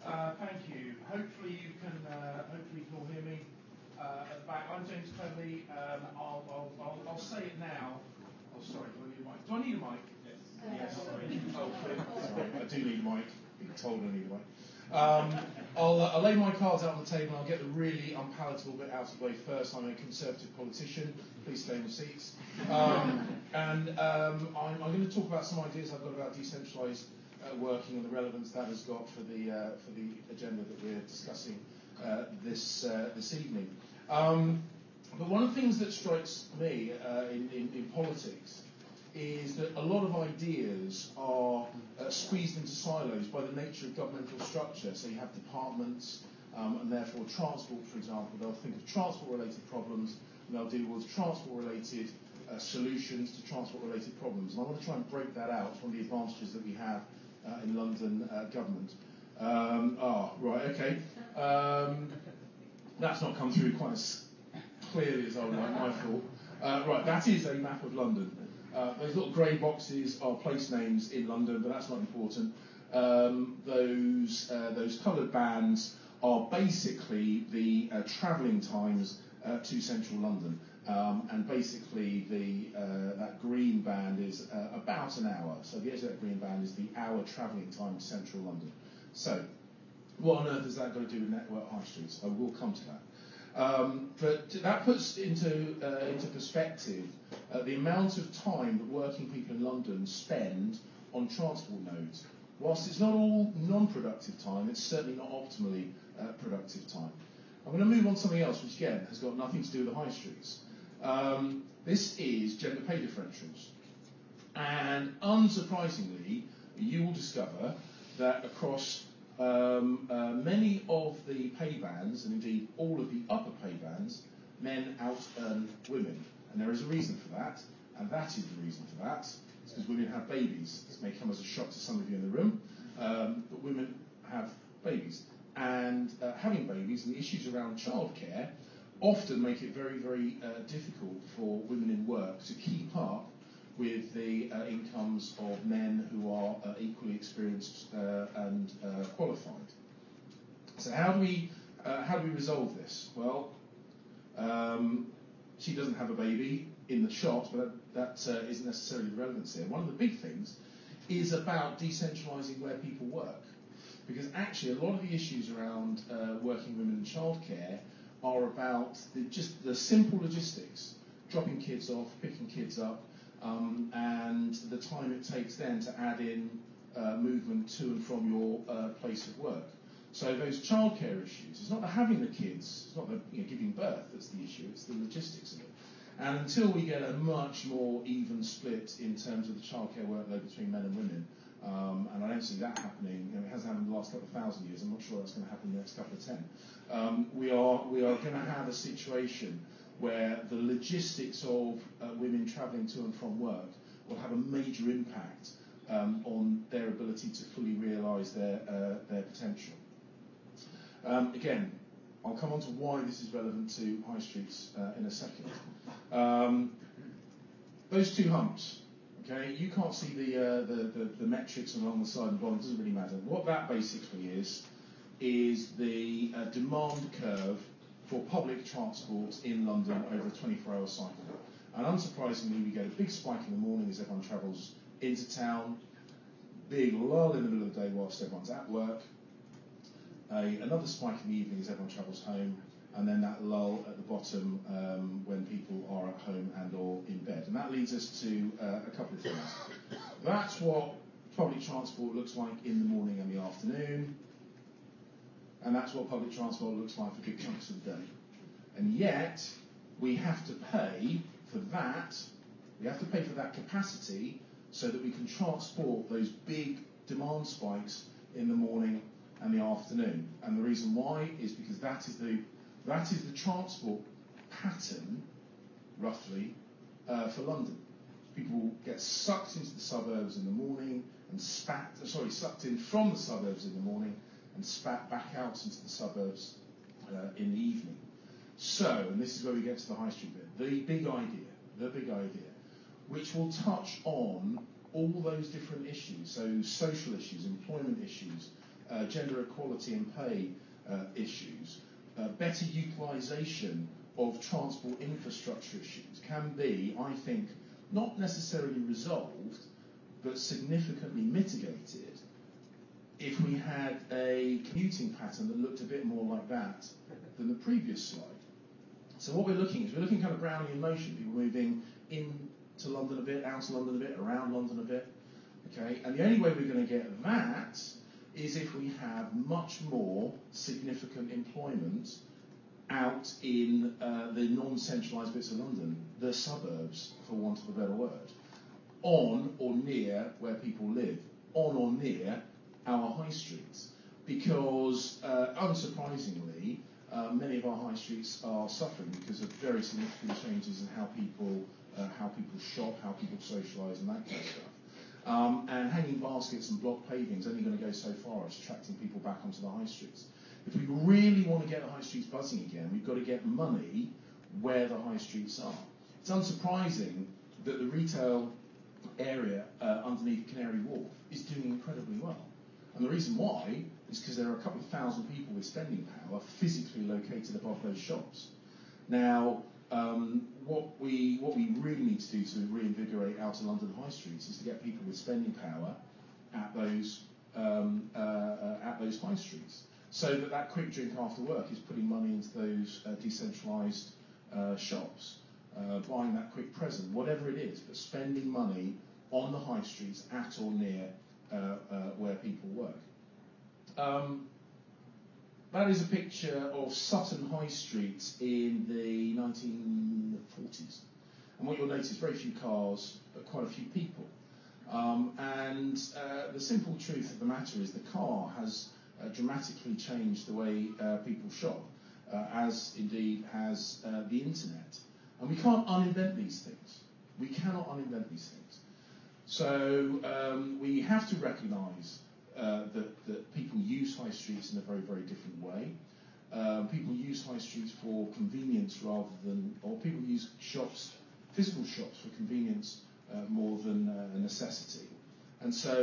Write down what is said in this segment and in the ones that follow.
Thank you. Hopefully you can all hear me at the back. I'm James Cleverley. I'll say it now. Oh, sorry. Do I need a mic? Do I need a mic? Yes. Sorry. Oh, sorry. I do need a mic. Being told I need a mic. I'll lay my cards out on the table. And I'll get the really unpalatable bit out of the way first. I'm a Conservative politician. Please stay in your seats. I'm going to talk about some ideas I've got about decentralised working and the relevance that has got for the agenda that we're discussing this evening. But one of the things that strikes me in politics is that a lot of ideas are squeezed into silos by the nature of governmental structure. So you have departments, and therefore transport, for example, they'll think of transport-related problems, and they'll deal with transport-related solutions to transport-related problems. And I want to try and break that out. It's one of the advantages that we have in London government. Right, okay. That's not come through quite as clearly as I would like, my fault. Right, that is a map of London. Those little grey boxes are place names in London, but that's not important. Those coloured bands are basically the travelling times to central London. And basically that green band is about an hour. So the edge of that green band is the hour travelling time to central London. So what on earth has that got to do with network high streets? I will come to that. But that puts into perspective the amount of time that working people in London spend on transport nodes. Whilst it's not all non-productive time, it's certainly not optimally productive time. I'm going to move on to something else, which again has got nothing to do with the high streets. This is gender pay differentials. And unsurprisingly, you will discover that across many of the pay bands, and indeed all of the upper pay bands, men out-earn women. And there is a reason for that, and that is the reason for that. It's because women have babies. This may come as a shock to some of you in the room, but women have babies. And having babies and the issues around childcare often make it very, very difficult for women in work to keep up with the incomes of men who are equally experienced and qualified. So how do we resolve this? Well, she doesn't have a baby in the shot, but that isn't necessarily the relevance here. One of the big things is about decentralising where people work, because actually a lot of the issues around working women in childcare are about just the simple logistics, dropping kids off, picking kids up, and the time it takes then to add in movement to and from your place of work. So those childcare issues, it's not the having the kids, it's not the giving birth that's the issue, it's the logistics of it. And until we get a much more even split in terms of the childcare workload between men and women, and I don't see that happening, it hasn't happened in the last couple of thousand years, I'm not sure that's going to happen in the next couple of 10. We are going to have a situation where the logistics of women travelling to and from work will have a major impact on their ability to fully realise their potential. Again, I'll come on to why this is relevant to high streets in a second. Those two humps, okay, you can't see the metrics along the side and bottom, it doesn't really matter. What that basically is the demand curve for public transport in London over a 24-hour cycle. And unsurprisingly, we get a big spike in the morning as everyone travels into town, big lull in the middle of the day whilst everyone's at work, another spike in the evening as everyone travels home, and then that lull at the bottom when people are at home and or in bed. And that leads us to a couple of things. That's what public transport looks like in the morning and the afternoon. And that's what public transport looks like for big chunks of the day. And yet, we have to pay for that. We have to pay for that capacity so that we can transport those big demand spikes in the morning and the afternoon. And the reason why is because that is the transport pattern, roughly, for London. People get sucked into the suburbs in the morning and sucked in from the suburbs in the morning and spat back out into the suburbs in the evening. So, and this is where we get to the high street bit, the big idea, which will touch on all those different issues, so social issues, employment issues, gender equality and pay issues, better utilisation of transport infrastructure issues can be, I think, not necessarily resolved, but significantly mitigated if we had a commuting pattern that looked a bit more like that than the previous slide. So what we're looking kind of Brownian motion, people moving into London a bit, out of London a bit, around London a bit. Okay, and the only way we're going to get that is if we have much more significant employment out in the non-centralised bits of London, the suburbs, for want of a better word, on or near where people live, on or near our high streets. Because, unsurprisingly, many of our high streets are suffering because of very significant changes in how people shop, how people socialise, and that kind of stuff. And hanging baskets and block paving is only going to go so far as attracting people back onto the high streets. If we really want to get the high streets buzzing again, we've got to get money where the high streets are. It's unsurprising that the retail area underneath Canary Wharf is doing incredibly well. And the reason why is because there are a couple of thousand people with spending power physically located above those shops. Now, what we really need to do to reinvigorate outer London high streets is to get people with spending power at those high streets, so that quick drink after work is putting money into those decentralised shops, buying that quick present, whatever it is, but spending money on the high streets at or near where people work. That is a picture of Sutton High Street in the 1940s. And what you'll notice, very few cars, but quite a few people. And the simple truth of the matter is the car has dramatically changed the way people shop, as indeed has the internet. And we can't uninvent these things. We cannot uninvent these things. So we have to recognise that people use high streets in a very, very different way. People use high streets for convenience rather than, or people use shops, physical shops, for convenience more than a necessity. And so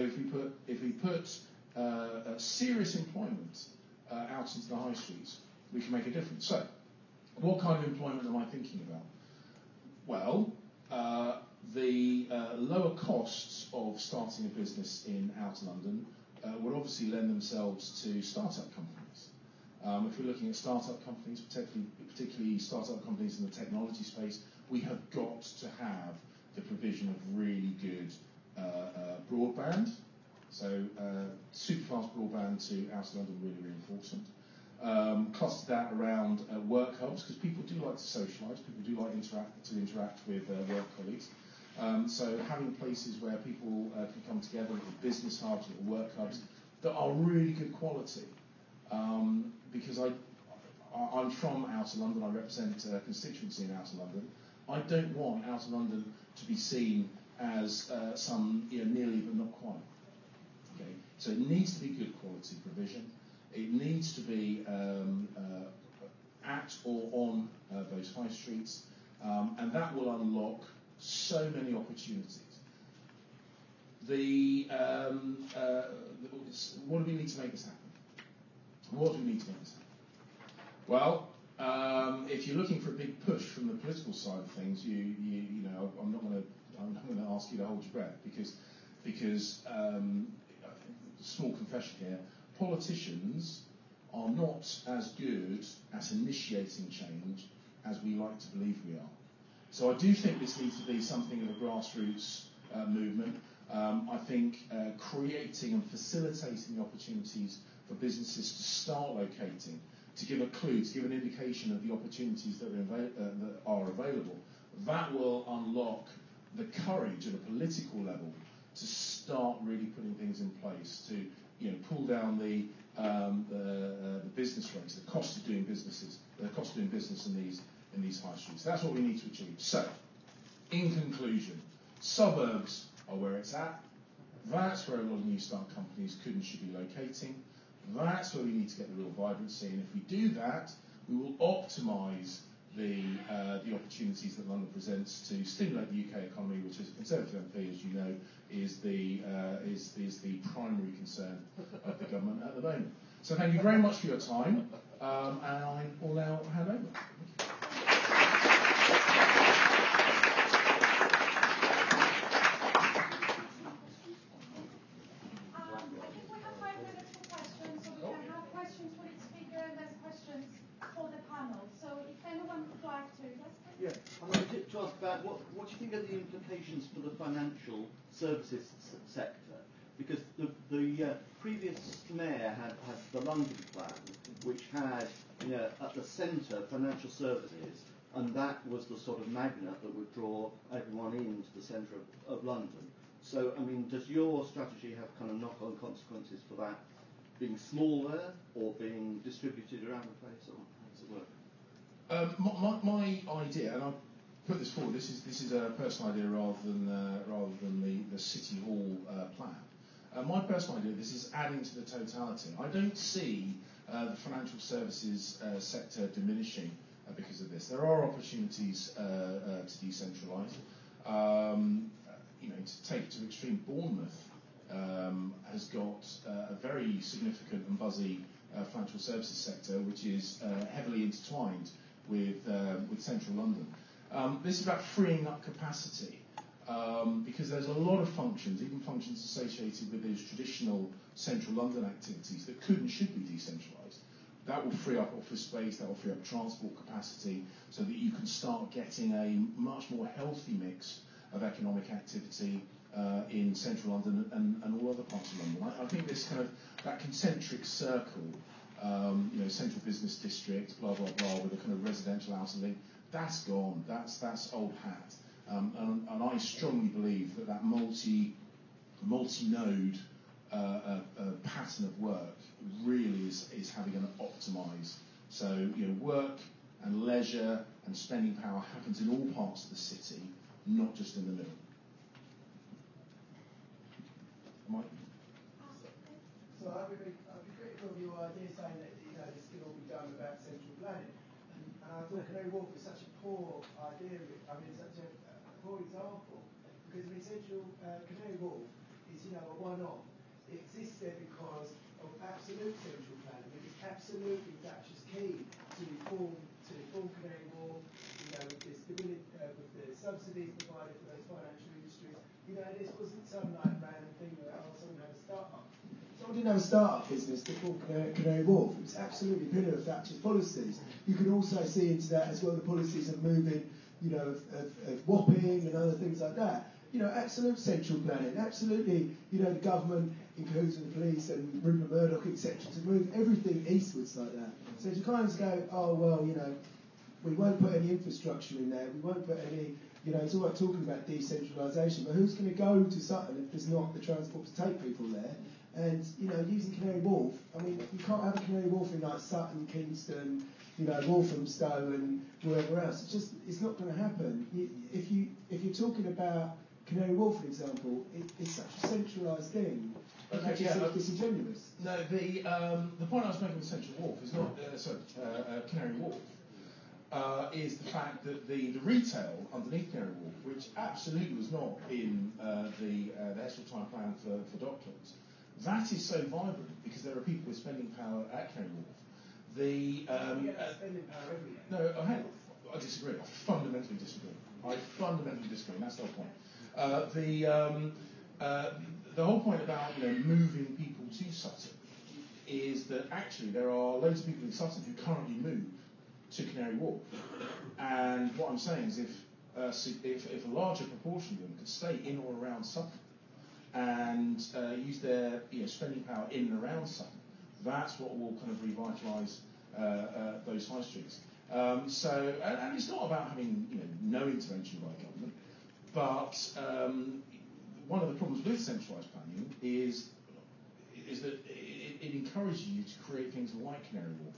if we put serious employment out into the high streets, we can make a difference. So, what kind of employment am I thinking about? Well, the lower costs of starting a business in outer London would obviously lend themselves to start-up companies. If we're looking at start-up companies, particularly start-up companies in the technology space, we have got to have the provision of really good broadband. So superfast broadband to outer London, really, really important. Cluster that around work hubs, because people do like to socialise, people do like to interact with work colleagues. So having places where people can come together, little business hubs, little work hubs, that are really good quality. Because I'm from outer London, I represent a constituency in outer London. I don't want outer London to be seen as some nearly but not quite. Okay, so it needs to be good quality provision. It needs to be at or on those high streets, and that will unlock so many opportunities. What do we need to make this happen? What do we need to make this happen? Well, if you're looking for a big push from the political side of things, I'm not going to ask you to hold your breath because small confession here, politicians are not as good at initiating change as we like to believe we are. So I do think this needs to be something of a grassroots movement. I think creating and facilitating the opportunities for businesses to start locating, to give a clue, to give an indication of the opportunities that are available, that will unlock the courage at a political level to start really putting things in place to pull down the business rates, the cost of doing business in these high streets. That's what we need to achieve. So, in conclusion, suburbs are where it's at. That's where a lot of new start companies could and should be locating. That's where we need to get the real vibrancy. And if we do that, we will optimise the opportunities that London presents to stimulate the UK economy, which as a Conservative MP, as you know, is the primary concern of the government at the moment. So thank you very much for your time, and I will now hand over. Yeah, I wanted to ask about what do you think are the implications for the financial services sector? Because the previous mayor had the London plan, which had at the centre financial services, and that was the sort of magnet that would draw everyone into the centre of London. So, I mean, does your strategy have kind of knock-on consequences for that being smaller or being distributed around the place, or how does it work? My idea, and I put this forward. This is a personal idea rather than the City Hall plan. My personal idea. This is adding to the totality. I don't see the financial services sector diminishing because of this. There are opportunities to decentralise. To take it to extreme, Bournemouth has got a very significant and buzzy financial services sector, which is heavily intertwined with central London. This is about freeing up capacity because there's a lot of functions, even functions associated with those traditional central London activities that could and should be decentralised. That will free up office space, that will free up transport capacity so that you can start getting a much more healthy mix of economic activity in central London and all other parts of London. I think this kind of that concentric circle, central business district, blah blah blah, with a kind of residential outer link, that's gone. That's old hat. And I strongly believe that multi-node pattern of work really is how we're going to optimise. So work and leisure and spending power happens in all parts of the city, not just in the middle. Mike? So I'd be critical of your idea saying that this can all be done about central planning. And I thought Canary Wharf is such a poor idea. I mean, such a poor example because central Canary Wharf is a one-off. It exists there because of absolute central planning. It is absolutely Thatcher's key to reform Canary Wharf. With the stability, with the subsidies provided for those financial industries. This wasn't some random thing where someone had a start-up. Someone didn't have a start-up business before Canary Wharf. It was absolutely a pillar of Thatcher's policies. You can also see into that as well the policies of moving, of whopping and other things like that. Absolute central planning. Absolutely, the government, including the police and Rupert Murdoch, etc., to move everything eastwards like that. So to kind of go, oh well, we won't put any infrastructure in there. We won't put any. It's all right talking about decentralisation, but who's going to go to Sutton if there's not the transport to take people there? And using Canary Wharf, I mean, you can't have a Canary Wharf in like Sutton, Kingston, Walthamstow, and wherever else. It's not going to happen. If you're talking about Canary Wharf, for example, it's such a centralised thing. Okay, it's disingenuous. No, the point I was making with Central Wharf is not Canary Wharf. Is the fact that the retail underneath Canary Wharf, which absolutely was not in the Heseltine plan for Docklands, that is so vibrant because there are people with spending power at Canary Wharf. Spending power everywhere. No, I disagree. I fundamentally disagree. That's the whole point. The whole point about moving people to Sutton is that actually there are loads of people in Sutton who currently move to Canary Wharf, and what I'm saying is if a larger proportion of them could stay in or around Sutton and use their spending power in and around Sutton, that's what will kind of revitalise those high streets. And it's not about having no intervention by government, but one of the problems with centralised planning is that it encourages you to create things like Canary Wharf.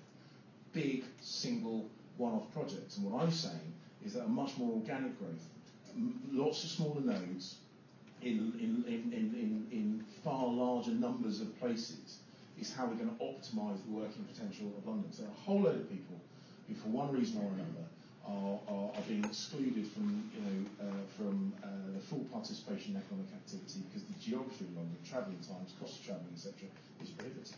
Big, single, one-off projects. And what I'm saying is that a much more organic growth, lots of smaller nodes in far larger numbers of places is how we're going to optimise the working potential of London. So a whole load of people who, for one reason or another, are being excluded from the full participation in economic activity because the geography of London, travelling times, cost of travelling, etc., is prohibitive.